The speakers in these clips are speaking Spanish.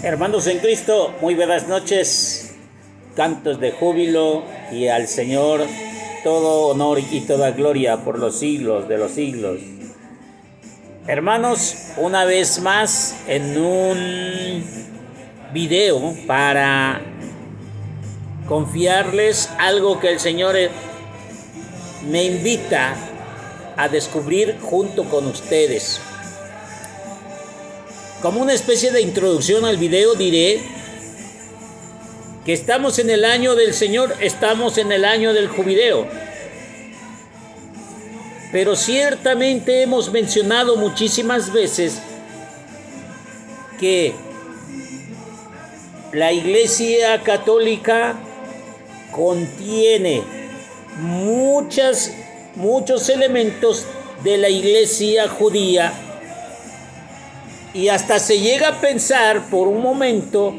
Hermanos en Cristo, muy buenas noches, cantos de júbilo, y al Señor todo honor y toda gloria por los siglos de los siglos. Hermanos, una vez más en un video para confiarles algo que el Señor me invita a descubrir junto con ustedes. Como una especie de introducción al video diré que estamos en el año del Señor, estamos en el año del jubileo. Pero ciertamente hemos mencionado muchísimas veces que la Iglesia Católica contiene muchos elementos de la Iglesia judía, y hasta se llega a pensar por un momento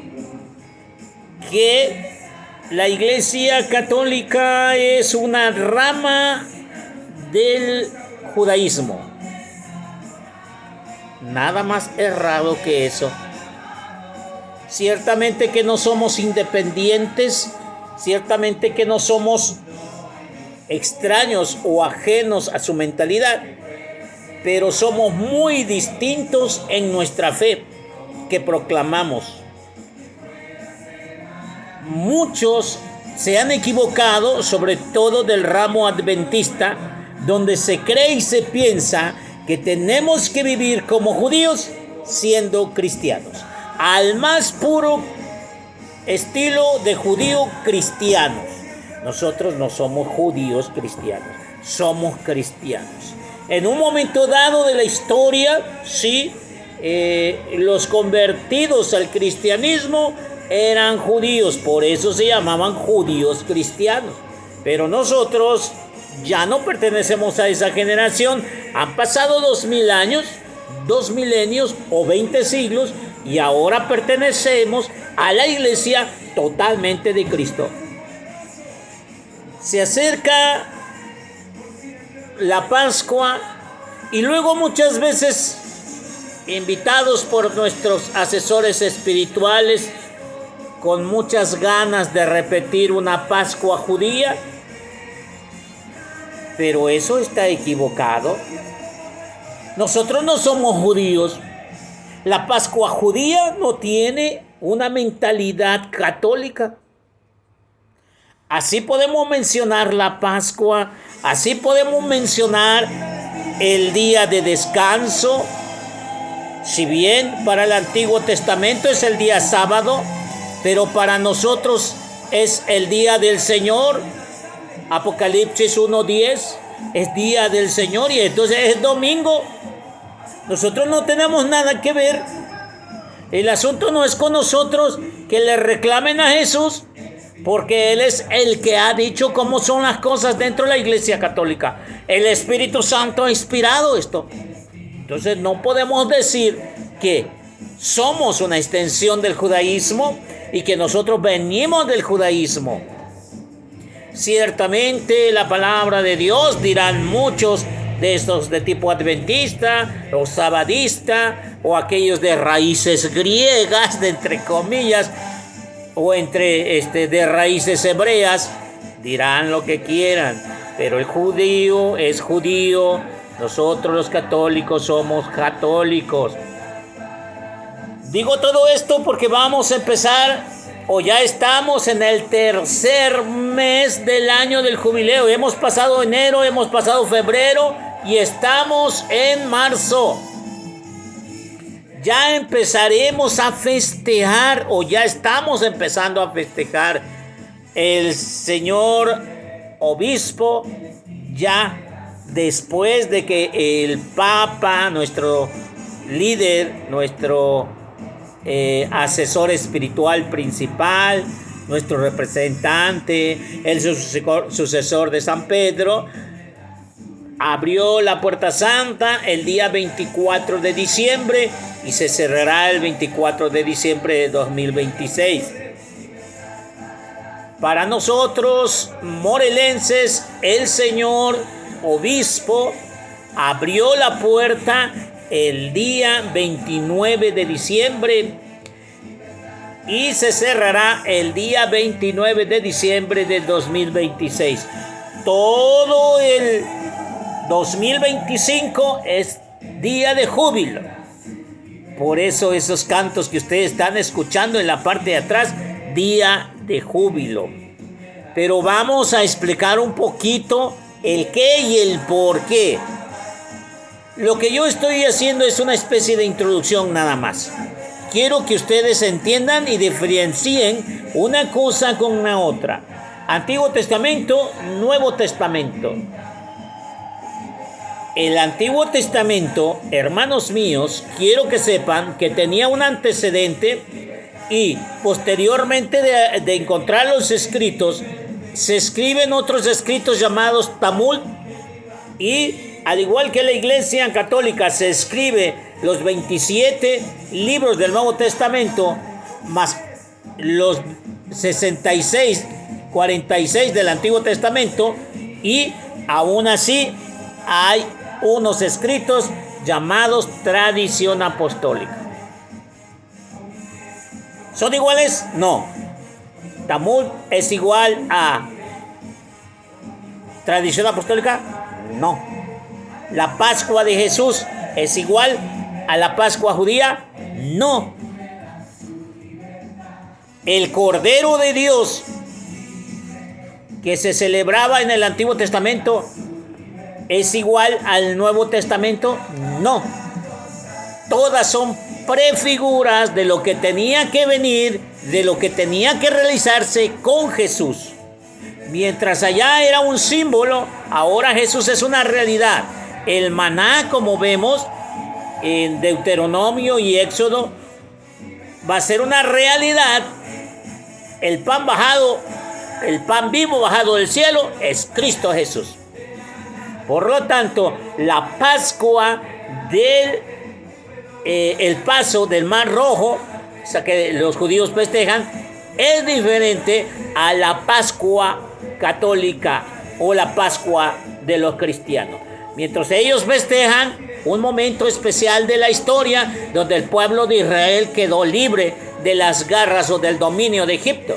que la Iglesia Católica es una rama del judaísmo. Nada más errado que eso. Ciertamente que no somos independientes, ciertamente que no somos extraños o ajenos a su mentalidad, pero somos muy distintos en nuestra fe que proclamamos. Muchos se han equivocado, sobre todo del ramo adventista, donde se cree y se piensa que tenemos que vivir como judíos siendo cristianos, al más puro estilo de judío cristianos. Nosotros no somos judíos cristianos, somos cristianos. En un momento dado de la historia, sí, los convertidos al cristianismo eran judíos, por eso se llamaban judíos cristianos. Pero nosotros ya no pertenecemos a esa generación. Han pasado 2000 años, 2 milenios o 20 siglos, y ahora pertenecemos a la Iglesia totalmente de Cristo. Se acerca la Pascua, y luego muchas veces, invitados por nuestros asesores espirituales, con muchas ganas de repetir una Pascua judía, pero eso está equivocado. Nosotros no somos judíos. La Pascua judía no tiene una mentalidad católica. Así podemos mencionar la Pascua, así podemos mencionar el día de descanso. Si bien para el Antiguo Testamento es el día sábado, pero para nosotros es el día del Señor. Apocalipsis 1:10 es día del Señor, y entonces es domingo. Nosotros no tenemos nada que ver. El asunto no es con nosotros que le reclamen a Jesús, porque Él es el que ha dicho cómo son las cosas dentro de la Iglesia Católica. El Espíritu Santo ha inspirado esto. Entonces no podemos decir que somos una extensión del judaísmo y que nosotros venimos del judaísmo. Ciertamente la palabra de Dios, dirán muchos de estos de tipo adventista o sabadista, o aquellos de raíces griegas, de entre comillas, o de raíces hebreas, dirán lo que quieran, pero el judío es judío. Nosotros los católicos somos católicos. Digo todo esto porque vamos a empezar, o ya estamos en el tercer mes del año del jubileo. Hemos pasado enero, hemos pasado febrero y estamos en marzo. Ya empezaremos a festejar, o ya estamos empezando a festejar. El señor obispo, ya después de que el Papa, nuestro líder, nuestro asesor espiritual principal, nuestro representante, el sucesor de San Pedro, abrió la Puerta Santa el día 24 de diciembre y se cerrará el 24 de diciembre de 2026. Para nosotros, morelenses, el señor obispo abrió la puerta el día 29 de diciembre y se cerrará el día 29 de diciembre de 2026. Todo el 2025 es día de júbilo. Por eso esos cantos que ustedes están escuchando en la parte de atrás, día de júbilo. Pero vamos a explicar un poquito el qué y el por qué. Lo que yo estoy haciendo es una especie de introducción nada más. Quiero que ustedes entiendan y diferencien una cosa con la otra. Antiguo Testamento, Nuevo Testamento. El Antiguo Testamento, hermanos míos, quiero que sepan que tenía un antecedente y posteriormente de encontrar los escritos, se escriben otros escritos llamados Talmud y al igual que la Iglesia Católica se escribe los 27 libros del Nuevo Testamento más los 66, 46 del Antiguo Testamento y aún así hay unos escritos llamados tradición apostólica. ¿Son iguales? No. ¿Talmud es igual a tradición apostólica? No. ¿La Pascua de Jesús es igual a la Pascua judía? No. ¿El Cordero de Dios que se celebraba en el Antiguo Testamento es igual al Nuevo Testamento? No. Todas son prefiguras de lo que tenía que venir, de lo que tenía que realizarse con Jesús. Mientras allá era un símbolo, ahora Jesús es una realidad. El maná, como vemos en Deuteronomio y Éxodo, va a ser una realidad. El pan bajado, el pan vivo bajado del cielo es Cristo Jesús. Por lo tanto, la Pascua del el paso del Mar Rojo, o sea que los judíos festejan, es diferente a la Pascua católica o la Pascua de los cristianos. Mientras ellos festejan un momento especial de la historia donde el pueblo de Israel quedó libre de las garras o del dominio de Egipto.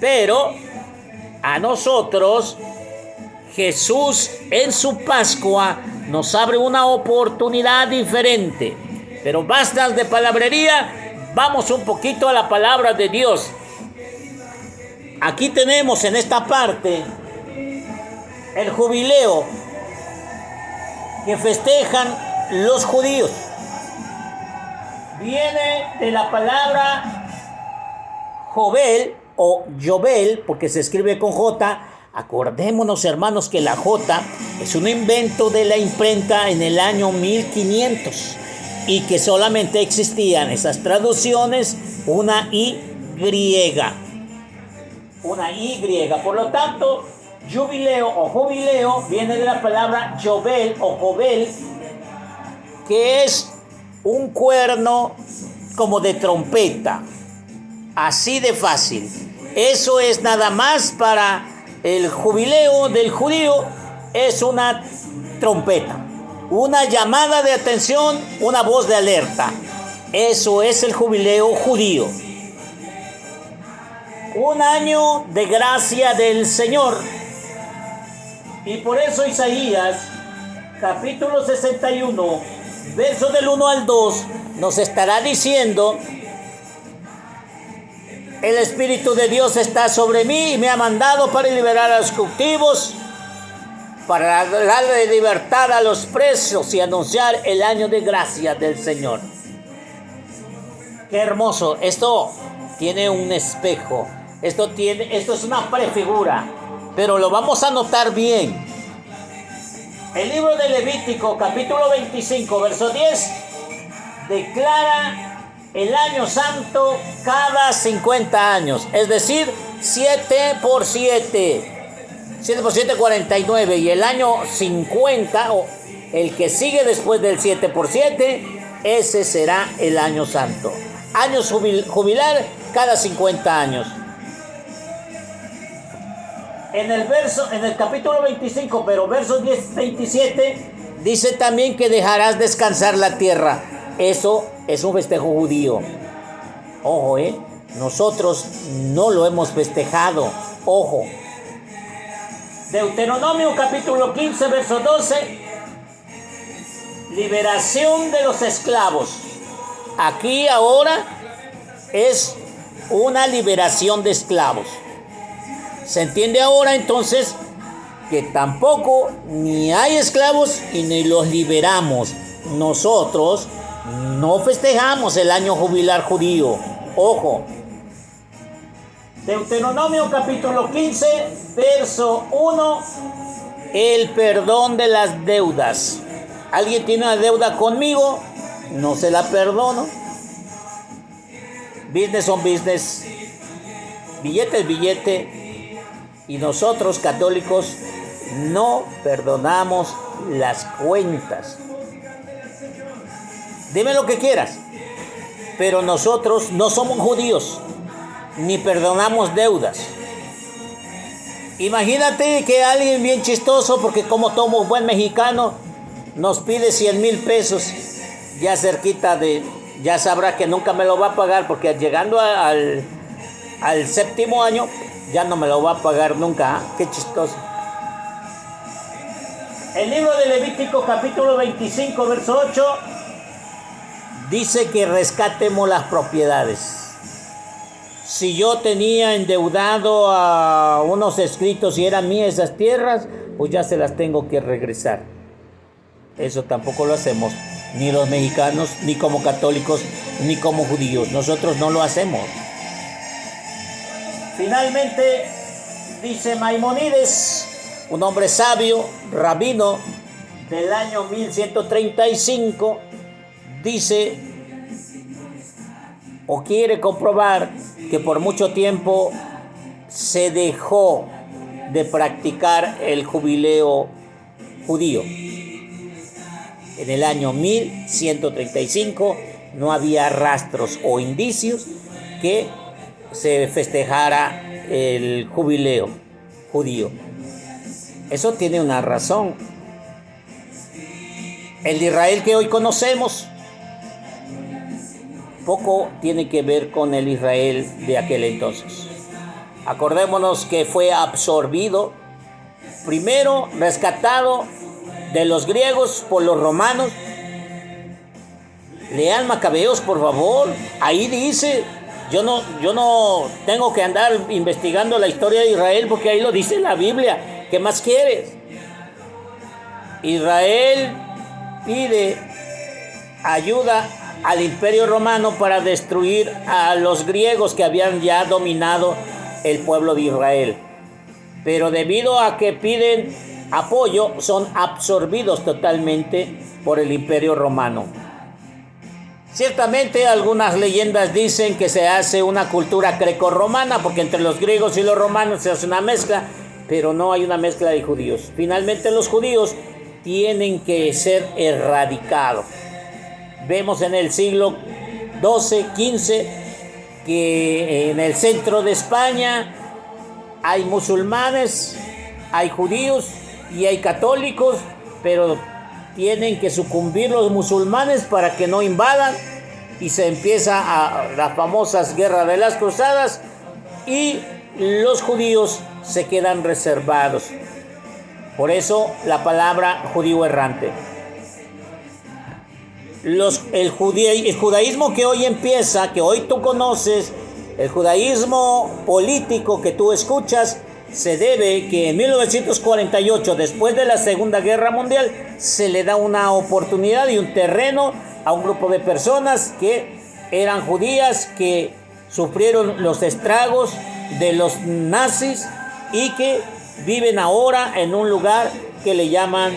Pero a nosotros, Jesús en su Pascua nos abre una oportunidad diferente. Pero basta de palabrería, vamos un poquito a la palabra de Dios. Aquí tenemos en esta parte el jubileo que festejan los judíos. Viene de la palabra Jobel o Yobel, porque se escribe con J. Acordémonos, hermanos, que la J es un invento de la imprenta en el año 1500 y que solamente existían esas traducciones, una Y. Una Y. Por lo tanto, jubileo o jubileo viene de la palabra Yobel o Jobel, que es un cuerno como de trompeta. Así de fácil. Eso es nada más para el jubileo del judío, es una trompeta, una llamada de atención, una voz de alerta. Eso es el jubileo judío. Un año de gracia del Señor. Y por eso Isaías, capítulo 61, versos del 1 al 2, nos estará diciendo: el Espíritu de Dios está sobre mí y me ha mandado para liberar a los cautivos, para darle libertad a los presos y anunciar el año de gracia del Señor. Qué hermoso. Esto tiene un espejo. Esto es una prefigura, pero lo vamos a notar bien. El libro de Levítico, capítulo 25, verso 10, declara el año santo cada 50 años, es decir, 7 por 7. 7 por 7, 49. Y el año 50, o el que sigue después del 7 por 7, ese será el año santo. Años jubilar cada 50 años. En el capítulo 25, pero versos 10, 27, Dice también que dejarás descansar la tierra. Eso es un festejo judío. Ojo, nosotros no lo hemos festejado. Ojo. Deuteronomio capítulo 15, verso 12. Liberación de los esclavos. Aquí ahora es una liberación de esclavos. Se entiende ahora entonces que tampoco ni hay esclavos y ni los liberamos. Nosotros no festejamos el año jubilar judío. Ojo. Deuteronomio capítulo 15, verso 1. El perdón de las deudas. ¿Alguien tiene una deuda conmigo? No se la perdono. Business on business. Billete es billete. Y nosotros católicos no perdonamos las cuentas. Dime lo que quieras. Pero nosotros no somos judíos. Ni perdonamos deudas. Imagínate que alguien bien chistoso, porque como tomo buen mexicano, nos pide 100,000 pesos. Ya cerquita ya sabrá que nunca me lo va a pagar, porque llegando al 7º año, ya no me lo va a pagar nunca. Qué chistoso. El libro de Levítico capítulo 25, verso 8, dice que rescatemos las propiedades. Si yo tenía endeudado a unos escritos y eran mías esas tierras, pues ya se las tengo que regresar. Eso tampoco lo hacemos, ni los mexicanos, ni como católicos, ni como judíos. Nosotros no lo hacemos. Finalmente, dice Maimónides, un hombre sabio, rabino del año 1135, dice o quiere comprobar que por mucho tiempo se dejó de practicar el jubileo judío. En el año 1135 no había rastros o indicios que se festejara el jubileo judío. Eso tiene una razón. El Israel que hoy conocemos poco tiene que ver con el Israel de aquel entonces. Acordémonos que fue absorbido, primero rescatado de los griegos por los romanos. Lean Macabeos, por favor. Ahí dice, yo no tengo que andar investigando la historia de Israel, porque ahí lo dice la Biblia. ¿Qué más quieres? Israel pide ayuda al Imperio Romano para destruir a los griegos que habían ya dominado el pueblo de Israel. Pero debido a que piden apoyo, son absorbidos totalmente por el Imperio Romano. Ciertamente algunas leyendas dicen que se hace una cultura grecorromana, porque entre los griegos y los romanos se hace una mezcla, pero no hay una mezcla de judíos. Finalmente los judíos tienen que ser erradicados. Vemos en el siglo XII, XV, que en el centro de España hay musulmanes, hay judíos y hay católicos, pero tienen que sucumbir los musulmanes para que no invadan, y se empieza las famosas guerras de las cruzadas, y los judíos se quedan reservados. Por eso la palabra judío errante. El judaísmo que hoy empieza, que hoy tú conoces, el judaísmo político que tú escuchas, se debe que en 1948, después de la Segunda Guerra Mundial, se le da una oportunidad y un terreno a un grupo de personas que eran judías, que sufrieron los estragos de los nazis y que viven ahora en un lugar que le llaman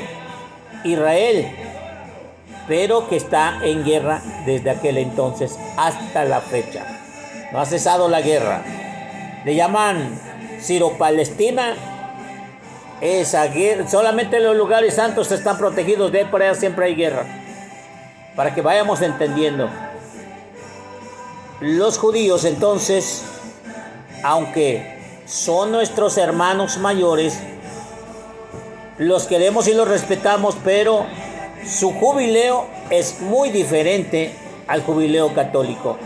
Israel, pero que está en guerra desde aquel entonces hasta la fecha. No ha cesado la guerra. Le llaman Siro-Palestina. Esa guerra, solamente los lugares santos están protegidos, de por allá siempre hay guerra. Para que vayamos entendiendo. Los judíos entonces, aunque son nuestros hermanos mayores, los queremos y los respetamos, pero su jubileo es muy diferente al jubileo católico.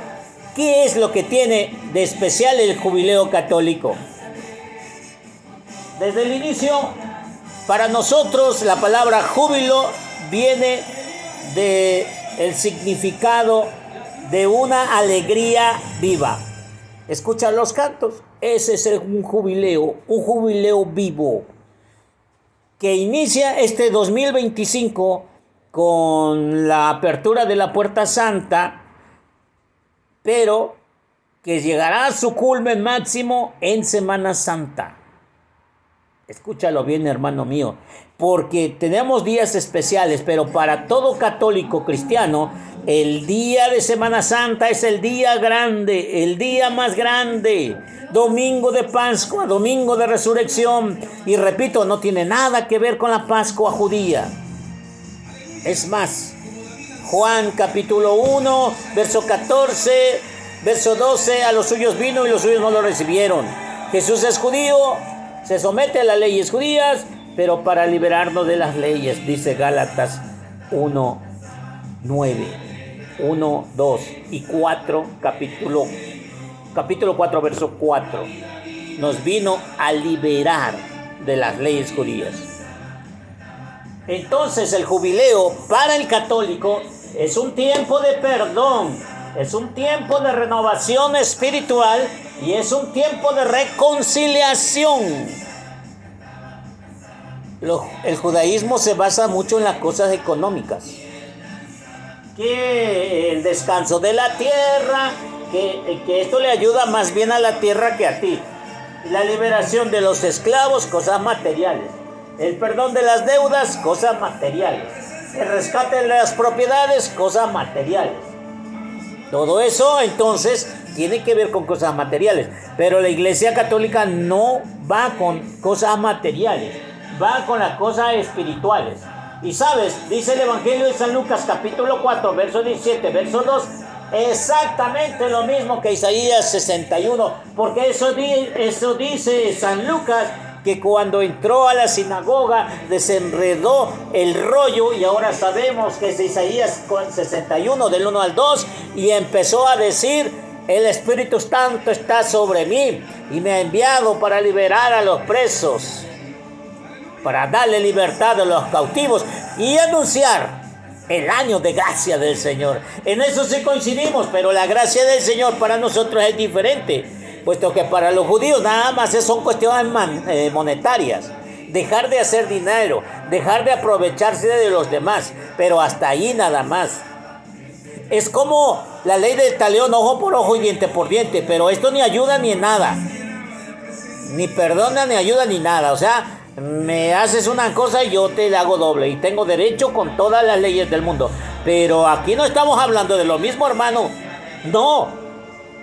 ¿Qué es lo que tiene de especial el jubileo católico? Desde el inicio, para nosotros la palabra júbilo viene del significado de una alegría viva. Escucha los cantos. Ese es un jubileo vivo, que inicia este 2025 con la apertura de la Puerta Santa, pero que llegará a su culmen máximo en Semana Santa. Escúchalo bien, hermano mío, porque tenemos días especiales, pero para todo católico cristiano, el día de Semana Santa es el día grande, el día más grande. Domingo de Pascua, domingo de Resurrección. Y repito, no tiene nada que ver con la Pascua judía. Es más, Juan capítulo 1, verso 14, verso 12, a los suyos vino y los suyos no lo recibieron. Jesús es judío, se somete a las leyes judías, pero para liberarnos de las leyes, dice Gálatas 1, 9, 1, 2 y 4, capítulo 4, verso 4. Nos vino a liberar de las leyes judías. Entonces el jubileo para el católico es un tiempo de perdón, es un tiempo de renovación espiritual y es un tiempo de reconciliación. El judaísmo se basa mucho en las cosas económicas, que el descanso de la tierra, que esto le ayuda más bien a la tierra que a ti. La liberación de los esclavos, cosas materiales. El perdón de las deudas, cosas materiales. El rescate de las propiedades, cosas materiales. Todo eso entonces tiene que ver con cosas materiales. Pero la Iglesia Católica no va con cosas materiales, va con las cosas espirituales. Y sabes, dice el Evangelio de San Lucas capítulo 4, verso 17, verso 2, exactamente lo mismo que Isaías 61, porque eso dice San Lucas, que cuando entró a la sinagoga desenredó el rollo, y ahora sabemos que es Isaías 61 del 1 al 2, y empezó a decir: el Espíritu Santo está sobre mí y me ha enviado para liberar a los presos, para darle libertad a los cautivos y anunciar el año de gracia del Señor. En eso sí coincidimos, pero la gracia del Señor para nosotros es diferente, puesto que para los judíos nada más son cuestiones monetarias. Dejar de hacer dinero, dejar de aprovecharse de los demás, pero hasta ahí nada más. Es como la ley del talión, ojo por ojo y diente por diente, pero esto ni ayuda ni en nada. Ni perdona, ni ayuda, ni nada. O sea, me haces una cosa y yo te la hago doble, y tengo derecho con todas las leyes del mundo. Pero aquí no estamos hablando de lo mismo, hermano. No,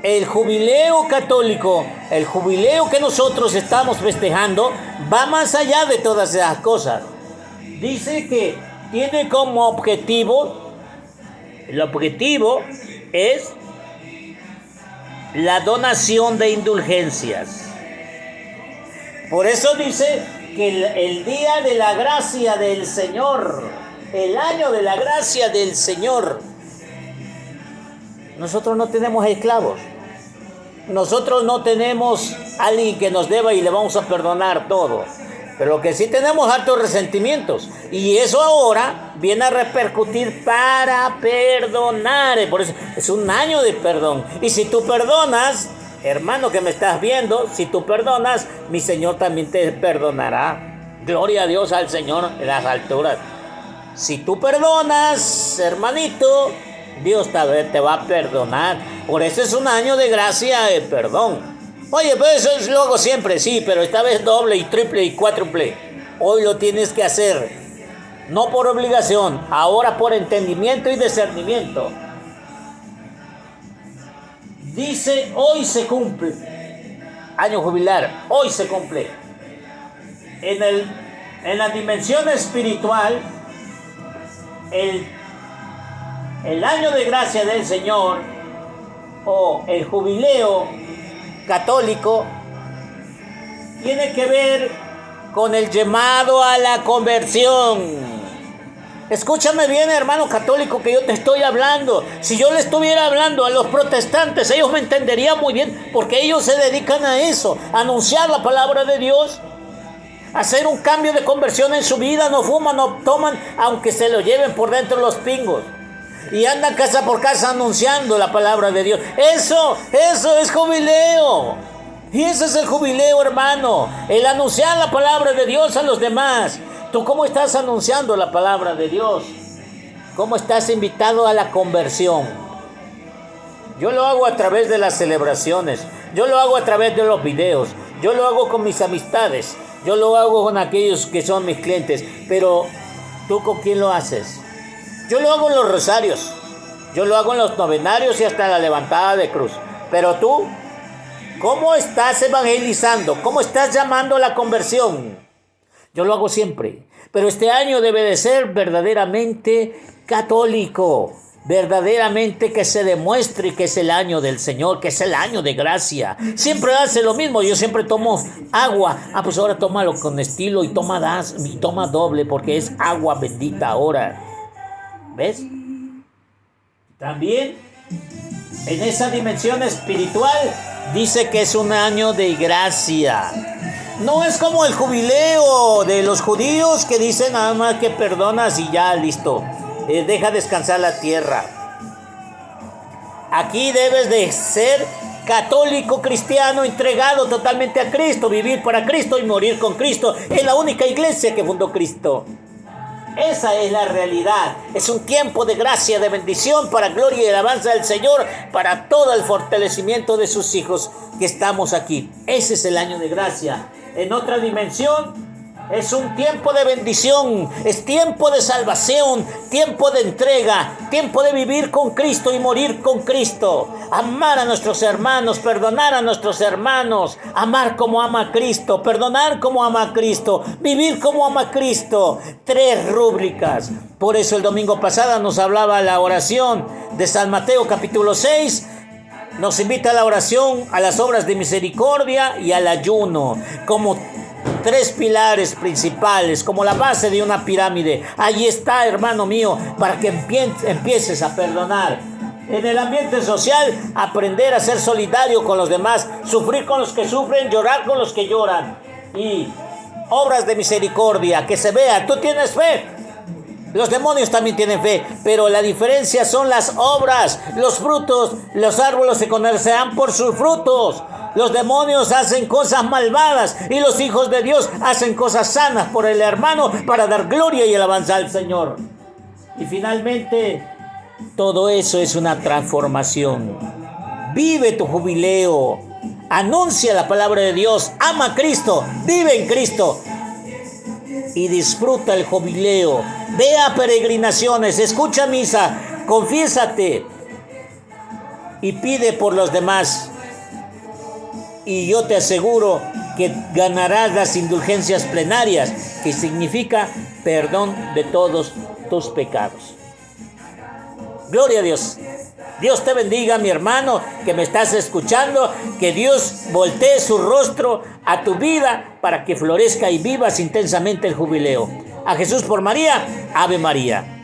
el jubileo católico, el jubileo que nosotros estamos festejando, va más allá de todas esas cosas. Dice que tiene como objetivo, el objetivo es la donación de indulgencias. Por eso dice que el día de la gracia del Señor, el año de la gracia del Señor, nosotros no tenemos esclavos, nosotros no tenemos alguien que nos deba y le vamos a perdonar todo, pero lo que sí tenemos altos resentimientos, y eso ahora viene a repercutir para perdonar. Por eso es un año de perdón, y si tú perdonas, hermano que me estás viendo, si tú perdonas, mi Señor también te perdonará. Gloria a Dios, al Señor en las alturas. Si tú perdonas, hermanito, Dios te va a perdonar. Por eso es un año de gracia, de perdón. Oye, pues eso es luego siempre, sí, pero esta vez doble y triple y cuádruple. Hoy lo tienes que hacer, no por obligación, ahora por entendimiento y discernimiento. Dice, hoy se cumple, año jubilar, hoy se cumple. En la dimensión espiritual, el año de gracia del Señor, o el jubileo católico, tiene que ver con el llamado a la conversión. Escúchame bien, hermano católico, que yo te estoy hablando. Si yo le estuviera hablando a los protestantes, ellos me entenderían muy bien, porque ellos se dedican a eso, a anunciar la palabra de Dios, a hacer un cambio de conversión en su vida. No fuman, no toman, aunque se lo lleven por dentro los pingos. Y andan casa por casa anunciando la palabra de Dios. Eso es jubileo. Y ese es el jubileo, hermano. El anunciar la palabra de Dios a los demás. ¿Tú cómo estás anunciando la palabra de Dios? ¿Cómo estás invitado a la conversión? Yo lo hago a través de las celebraciones. Yo lo hago a través de los videos. Yo lo hago con mis amistades. Yo lo hago con aquellos que son mis clientes. Pero, ¿tú con quién lo haces? Yo lo hago en los rosarios. Yo lo hago en los novenarios y hasta la levantada de cruz. Pero tú, ¿cómo estás evangelizando? ¿Cómo estás llamando a la conversión? Yo lo hago siempre. Pero este año debe de ser verdaderamente católico. Verdaderamente que se demuestre que es el año del Señor, que es el año de gracia. Siempre hace lo mismo. Yo siempre tomo agua. Pues ahora tómalo con estilo y toma doble, porque es agua bendita ahora. ¿Ves? También en esa dimensión espiritual dice que es un año de gracia. No es como el jubileo de los judíos que dicen nada más que perdonas y ya, listo. Deja descansar la tierra. Aquí debes de ser católico, cristiano, entregado totalmente a Cristo, vivir para Cristo y morir con Cristo. Es la única iglesia que fundó Cristo. Esa es la realidad. Es un tiempo de gracia, de bendición, para gloria y alabanza del Señor, para todo el fortalecimiento de sus hijos que estamos aquí. Ese es el año de gracia. En otra dimensión, es un tiempo de bendición, es tiempo de salvación, tiempo de entrega, tiempo de vivir con Cristo y morir con Cristo. Amar a nuestros hermanos, perdonar a nuestros hermanos, amar como ama Cristo, perdonar como ama Cristo, vivir como ama Cristo. 3 rúbricas. Por eso el domingo pasado nos hablaba la oración de San Mateo capítulo 6. Nos invita a la oración, a las obras de misericordia y al ayuno, como 3 pilares principales, como la base de una pirámide. Allí está, hermano mío, para que empieces a perdonar. En el ambiente social, aprender a ser solidario con los demás, sufrir con los que sufren, llorar con los que lloran. Y obras de misericordia, que se vea. Tú tienes fe. Los demonios también tienen fe, pero la diferencia son las obras, los frutos. Los árboles se conocerán por sus frutos. Los demonios hacen cosas malvadas y los hijos de Dios hacen cosas sanas por el hermano para dar gloria y alabanza al Señor. Y finalmente, todo eso es una transformación. Vive tu jubileo. Anuncia la palabra de Dios. Ama a Cristo. Vive en Cristo. Y disfruta el jubileo. Ve a peregrinaciones. Escucha misa. Confiésate. Y pide por los demás. Y yo te aseguro que ganarás las indulgencias plenarias, que significa perdón de todos tus pecados. Gloria a Dios. Dios te bendiga, mi hermano, que me estás escuchando. Que Dios voltee su rostro a tu vida para que florezca y vivas intensamente el jubileo. A Jesús por María, Ave María.